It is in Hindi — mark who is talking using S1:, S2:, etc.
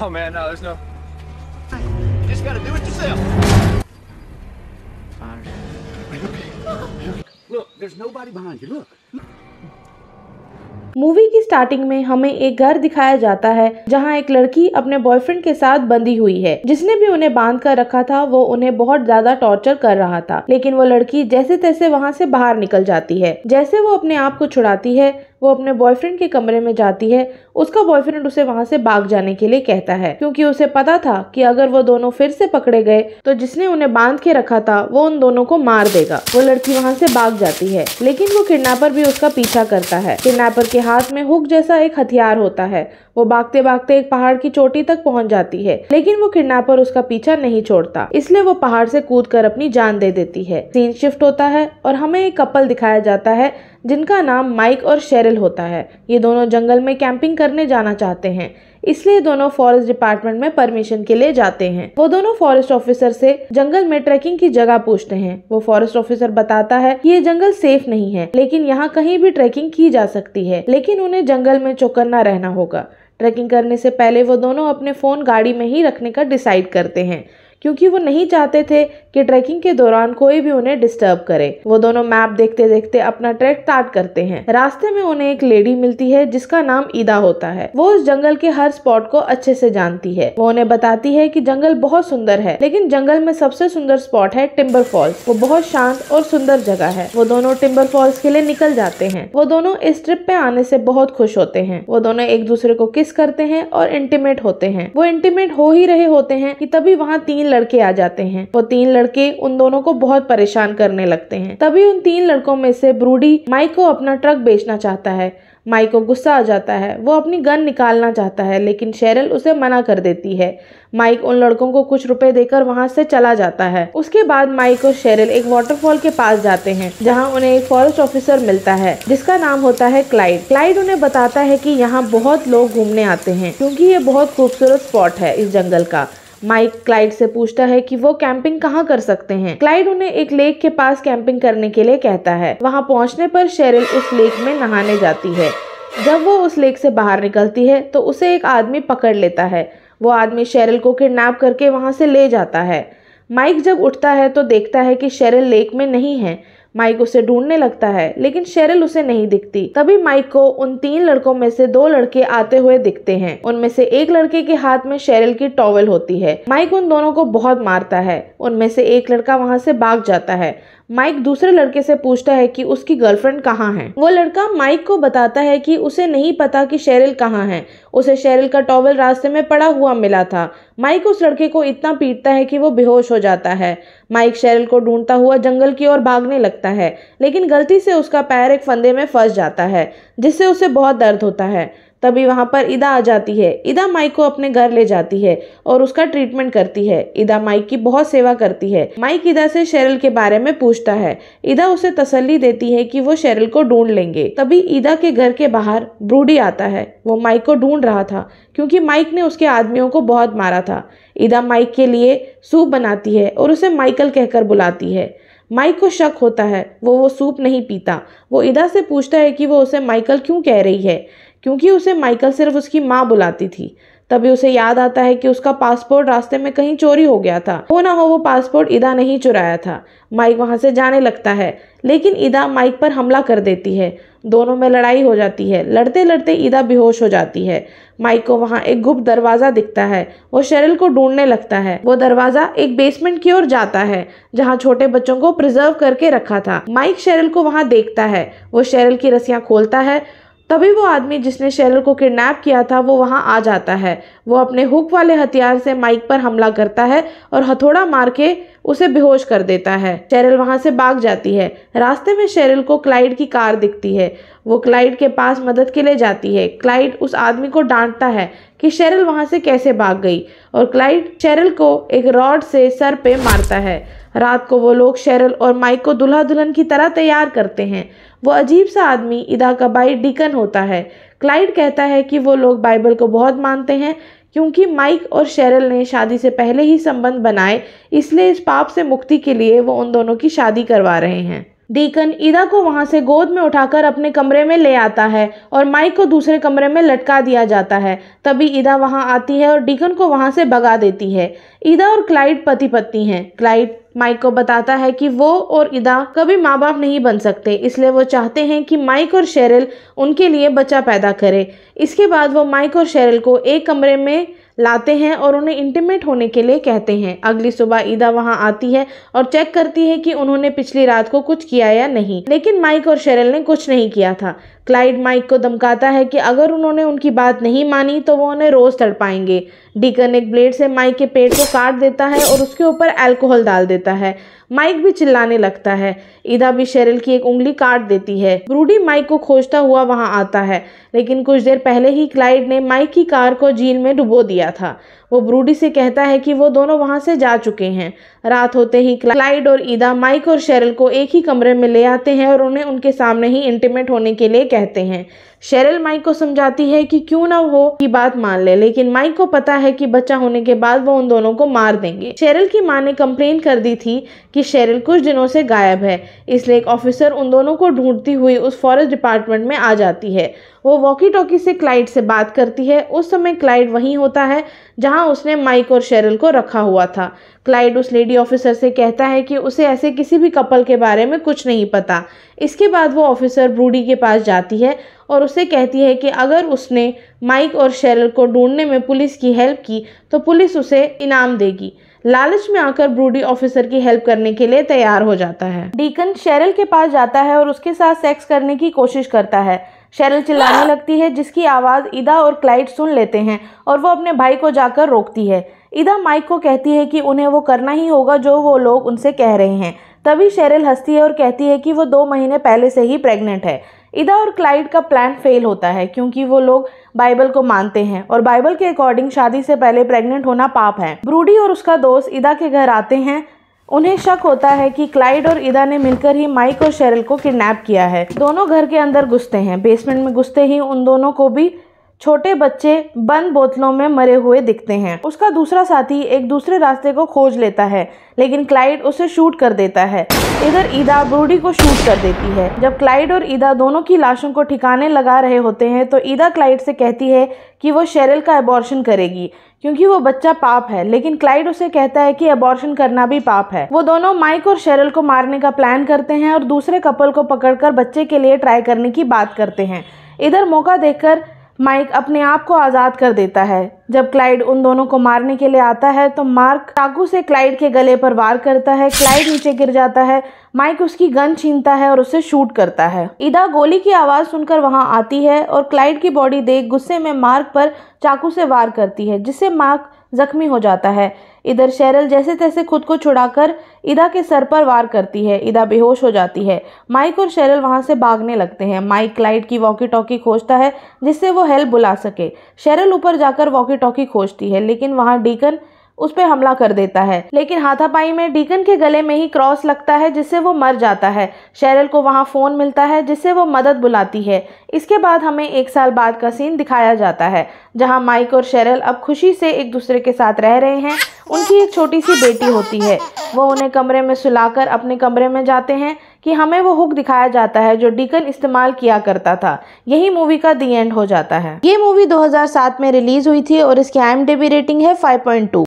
S1: Oh man, no, there's no. You just gotta do it yourself. Look, there's nobody behind you. Look.
S2: Movie की स्टार्टिंग में हमें एक घर दिखाया जाता है जहां एक लड़की अपने बॉयफ्रेंड के साथ बंधी हुई है। जिसने भी उन्हें बांध कर रखा था वो उन्हें बहुत ज्यादा टॉर्चर कर रहा था, लेकिन वो लड़की जैसे तैसे वहां से बाहर निकल जाती है। जैसे वो अपने आप को छुड़ाती है, वो अपने बॉयफ्रेंड के कमरे में जाती है। उसका बॉयफ्रेंड उसे वहां से भाग जाने के लिए कहता है, क्योंकि उसे पता था कि अगर वो दोनों फिर से पकड़े गए तो जिसने उन्हें बांध के रखा था वो उन दोनों को मार देगा। वो लड़की वहां से भाग जाती है, लेकिन वो किडनैपर भी उसका पीछा करता है। किडनैपर के हाथ में हुक जैसा एक हथियार होता है। वो भागते भागते एक पहाड़ की चोटी तक पहुंच जाती है, लेकिन वो किडनैपर उसका पीछा नहीं छोड़ता, इसलिए वो पहाड़ से कूदकर अपनी जान दे देती है। सीन शिफ्ट होता है और हमें एक कपल दिखाया जाता है जिनका नाम माइक और शेरिल होता है। ये दोनों जंगल में कैंपिंग करने जाना चाहते हैं, इसलिए दोनों फॉरेस्ट डिपार्टमेंट में परमिशन के लिए जाते हैं। वो दोनों फॉरेस्ट ऑफिसर से जंगल में ट्रैकिंग की जगह पूछते हैं। वो फॉरेस्ट ऑफिसर बताता है कि ये जंगल सेफ नहीं है, लेकिन यहाँ कहीं भी ट्रैकिंग की जा सकती है, लेकिन उन्हें जंगल में चौकन्ना रहना होगा। ट्रैकिंग करने से पहले वो दोनों अपने फोन गाड़ी में ही रखने का डिसाइड करते हैं, क्योंकि वो नहीं चाहते थे कि ट्रैकिंग के दौरान कोई भी उन्हें डिस्टर्ब करे। वो दोनों मैप देखते देखते अपना ट्रैक स्टार्ट करते हैं। रास्ते में उन्हें एक लेडी मिलती है जिसका नाम ईदा होता है। वो उस जंगल के हर स्पॉट को अच्छे से जानती है। वो उन्हें बताती है कि जंगल बहुत सुंदर है, लेकिन जंगल में सबसे सुंदर स्पॉट है टिम्बर फॉल्स। वो बहुत शांत और सुंदर जगह है। वो दोनों टिम्बर फॉल्स के लिए निकल जाते हैं। वो दोनों इस ट्रिप पे आने से बहुत खुश होते हैं। वो दोनों एक दूसरे को किस करते हैं और इंटीमेट होते हैं। वो इंटीमेट हो ही रहे होते हैं कि तभी वहाँ 3 लड़के आ जाते हैं। वो 3 लड़के उन दोनों को बहुत परेशान करने लगते हैं। तभी उन 3 लड़कों में से ब्रूडी माइक को अपना ट्रक बेचना चाहता है। माइक को गुस्सा आ जाता है। वो अपनी गन निकालना चाहता है, लेकिन शेरिल उसे मना कर देती है। माइक उन लड़कों को कुछ रुपए देकर वहां से चला जाता है। उसके बाद माइक और शेरिल एक वाटरफॉल के पास जाते हैं, जहां उन्हें एक फॉरेस्ट ऑफिसर मिलता है जिसका नाम होता है क्लाइड। क्लाइड उन्हें बताता है कि यहाँ बहुत लोग घूमने आते हैं, क्योंकि ये बहुत खूबसूरत स्पॉट है इस जंगल का। माइक क्लाइड से पूछता है कि वो कैंपिंग कहाँ कर सकते हैं। क्लाइड उन्हें एक लेक के पास कैंपिंग करने के लिए कहता है। वहाँ पहुँचने पर शेरिल उस लेक में नहाने जाती है। जब वो उस लेक से बाहर निकलती है तो उसे एक आदमी पकड़ लेता है। वो आदमी शेरिल को किडनैप करके वहाँ से ले जाता है। माइक जब उठता है तो देखता है कि शेरिल लेक में नहीं है। माइक उसे ढूंढने लगता है, लेकिन शेरिल उसे नहीं दिखती। तभी माइक को उन 3 लड़कों में से 2 लड़के आते हुए दिखते हैं। उनमें से एक लड़के के हाथ में शेरिल की टॉवेल होती है। माइक उन दोनों को बहुत मारता है। उनमें से एक लड़का वहां से भाग जाता है। माइक दूसरे लड़के से पूछता है कि उसकी गर्लफ्रेंड कहाँ है। वो लड़का माइक को बताता है कि उसे नहीं पता कि शेरिल कहाँ है। उसे शेरिल का टॉवेल रास्ते में पड़ा हुआ मिला था। माइक उस लड़के को इतना पीटता है कि वो बेहोश हो जाता है। माइक शेरिल को ढूंढता हुआ जंगल की ओर भागने लगता है, लेकिन गलती से उसका पैर एक फंदे में फंस जाता है, जिससे उसे बहुत दर्द होता है। तभी वहां पर ईदा आ जाती है। ईदा माइक को अपने घर ले जाती है और उसका ट्रीटमेंट करती है। ईदा माइक की बहुत सेवा करती है। माइक ईदा से शेरिल के बारे में पूछता है। ईदा उसे तसल्ली देती है कि वो शेरिल को ढूंढ लेंगे। तभी ईदा के घर के बाहर ब्रूडी आता है। वो माइक को ढूंढ रहा था, क्योंकि माइक ने उसके आदमियों को बहुत मारा था। ईदा माइक के लिए सूप बनाती है और उसे माइकल कहकर बुलाती है। माइक को शक होता है। वो सूप नहीं पीता। वो ईदा से पूछता है कि वो उसे माइकल क्यों कह रही है, क्योंकि उसे माइकल सिर्फ उसकी माँ बुलाती थी। तभी उसे याद आता है कि उसका पासपोर्ट रास्ते में कहीं चोरी हो गया था। हो ना हो वो पासपोर्ट ईदा ने ही चुराया था। माइक वहां से जाने लगता है, लेकिन ईदा माइक पर हमला कर देती है। दोनों में लड़ाई हो जाती है। लड़ते लड़ते ईदा बेहोश हो जाती है। माइक को वहां एक गुप्त दरवाजा दिखता है। वो शेरिल को ढूंढने लगता है। वो दरवाजा एक बेसमेंट की ओर जाता है, जहां छोटे बच्चों को प्रिजर्व करके रखा था। माइक शेरिल को वहां देखता है। वो शेरिल की रस्सियां खोलता है। तभी वो आदमी जिसने शेरिल को किडनैप किया था वो वहां आ जाता है। वो अपने हुक वाले हथियार से माइक पर हमला करता है और हथौड़ा मार के उसे बेहोश कर देता है। शेरिल वहां से भाग जाती है। रास्ते में शेरिल को क्लाइड की कार दिखती है। वो क्लाइड के पास मदद के लिए जाती है। क्लाइड उस आदमी को डांटता है कि शेरिल वहां से कैसे भाग गई, और क्लाइड शेरिल को एक रॉड से सर पे मारता है। रात को वो लोग शेरिल और माइक को दूल्हा दुल्हन की तरह तैयार करते हैं। वो अजीब सा आदमी ईदा का भाई डीकन होता है। क्लाइड कहता है कि वो लोग बाइबल को बहुत मानते हैं, क्योंकि माइक और शेरिल ने शादी से पहले ही संबंध बनाए, इसलिए इस पाप से मुक्ति के लिए वो उन दोनों की शादी करवा रहे हैं। डीकन ईदा को वहां से गोद में उठाकर अपने कमरे में ले आता है और माइक को दूसरे कमरे में लटका दिया जाता है। तभी ईदा वहां आती है और डीकन को वहां से भगा देती है। ईदा और क्लाइड पति पत्नी हैं। क्लाइड माइक को बताता है कि वो और ईदा कभी माँ बाप नहीं बन सकते, इसलिए वो चाहते हैं कि माइक और शेरिल उनके लिए बच्चा पैदा करे। इसके बाद वो माइक और शेरिल को एक कमरे में लाते हैं और उन्हें इंटीमेट होने के लिए कहते हैं। अगली सुबह ईदा वहां आती है और चेक करती है कि उन्होंने पिछली रात को कुछ किया या नहीं, लेकिन माइक और शेरिल ने कुछ नहीं किया था। क्लाइड माइक को धमकाता है कि अगर उन्होंने उनकी बात नहीं मानी तो वो उन्हें रोज तड़पाएंगे। डीकन एक ब्लेड से माइक के पेट को काट देता है और उसके ऊपर अल्कोहल डाल देता है। माइक भी चिल्लाने लगता है। ईदा भी शेरिल की एक उंगली काट देती है। ब्रूडी माइक को खोजता हुआ वहां आता है, लेकिन कुछ देर पहले ही क्लाइड ने माइक की कार को झील में डुबो दिया था। वो ब्रूडी से कहता है कि वो दोनों वहां से जा चुके हैं। रात होते ही क्लाइड और ईदा माइक और शेरिल को एक ही कमरे में ले आते हैं और उन्हें उनके सामने ही इंटीमेट होने के लिए कहते हैं। शेरिल माइक को समझाती है कि क्यों ना वो की बात मान ले, लेकिन माइक को पता है कि बच्चा होने के बाद वो उन दोनों को मार देंगे। शेरिल की मां ने कंप्लेन कर दी थी कि शेरिल कुछ दिनों से गायब है, इसलिए एक ऑफिसर उन दोनों को ढूंढती हुई उस फॉरेस्ट डिपार्टमेंट में आ जाती है। वो वॉकी टॉकी से क्लाइड से बात करती है। उस समय क्लाइड वहीं होता है जहां उसने माइक और शेरिल को रखा हुआ था। क्लाइड उस लेडी ऑफिसर से कहता है कि उसे ऐसे किसी भी कपल के बारे में कुछ नहीं पता। इसके बाद वो ऑफिसर ब्रूडी के पास जाती है और उसे कहती है कि अगर उसने माइक और शेरिल को ढूंढने में पुलिस की हेल्प की तो पुलिस उसे इनाम देगी। लालच में आकर ब्रूडी ऑफिसर की हेल्प करने के लिए तैयार हो जाता है। डीकन शेरिल के पास जाता है और उसके साथ सेक्स करने की कोशिश करता है। शेरिल चिल्लाने लगती है, जिसकी आवाज़ ईदा और क्लाइड सुन लेते हैं और वो अपने भाई को जाकर रोकती है। ईदा माइक को कहती है कि उन्हें वो करना ही होगा जो वो लोग उनसे कह रहे हैं। तभी शेरिल हंसती है और कहती है कि वो 2 महीने पहले से ही प्रेग्नेंट है। ईदा और क्लाइड का प्लान फेल होता है क्योंकि वो लोग बाइबल को मानते हैं और बाइबल के अकॉर्डिंग शादी से पहले प्रेग्नेंट होना पाप है। ब्रूडी और उसका दोस्त ईदा के घर आते हैं। उन्हें शक होता है कि क्लाइड और ईदा ने मिलकर ही माइक और शेरिल को किडनैप किया है। दोनों घर के अंदर घुसते हैं। बेसमेंट में घुसते ही उन दोनों को भी छोटे बच्चे बंद बोतलों में मरे हुए दिखते हैं। उसका दूसरा साथी एक दूसरे रास्ते को खोज लेता है, लेकिन क्लाइड उसे शूट कर देता है। इधर ईदा ब्रूडी को शूट कर देती है। जब क्लाइड और ईदा दोनों की लाशों को ठिकाने लगा रहे होते हैं तो ईदा क्लाइड से कहती है कि वो शेरिल का अबॉर्शन करेगी क्योंकि वो बच्चा पाप है, लेकिन क्लाइड उसे कहता है कि अबॉर्शन करना भी पाप है। वो दोनों माइक और शेरिल को मारने का प्लान करते हैं और दूसरे कपल को पकड़कर बच्चे के लिए ट्राई करने की बात करते हैं। इधर मौका देखकर माइक अपने आप को आज़ाद कर देता है। जब क्लाइड उन दोनों को मारने के लिए आता है तो मार्क चाकू से क्लाइड के गले पर वार करता है। क्लाइड नीचे गिर जाता है। माइक उसकी गन छीनता है और उसे शूट करता है। ईदा गोली की आवाज़ सुनकर वहां आती है और क्लाइड की बॉडी देख गुस्से में मार्क पर चाकू से वार करती है, जिससे मार्क जख्मी हो जाता है। इधर शेरिल जैसे तैसे खुद को छुड़ाकर ईदा के सर पर वार करती है। ईदा बेहोश हो जाती है। माइक और शेरिल वहां से भागने लगते हैं। माइक क्लाइड की वॉकी टॉकी खोजता है जिससे वो हेल्प बुला सके। शेरिल ऊपर जाकर वॉकी टॉकी खोजती है, लेकिन वहां डीकन उस पर हमला कर देता है, लेकिन हाथापाई में डीकन के गले में ही क्रॉस लगता है जिससे वो मर जाता है। शेरिल को वहां फोन मिलता है जिससे वो मदद बुलाती है। इसके बाद हमें 1 साल बाद का सीन दिखाया जाता है जहां माइक और शेरिल अब खुशी से एक दूसरे के साथ रह रहे हैं। उनकी एक छोटी सी बेटी होती है। वो उन्हें कमरे में सुलाकर अपने कमरे में जाते हैं कि हमें वो हुक दिखाया जाता है जो डीकन इस्तेमाल किया करता था। यही मूवी का दी एंड हो जाता है। ये मूवी 2007 में रिलीज हुई थी और इसकी IMDb रेटिंग है 5.2।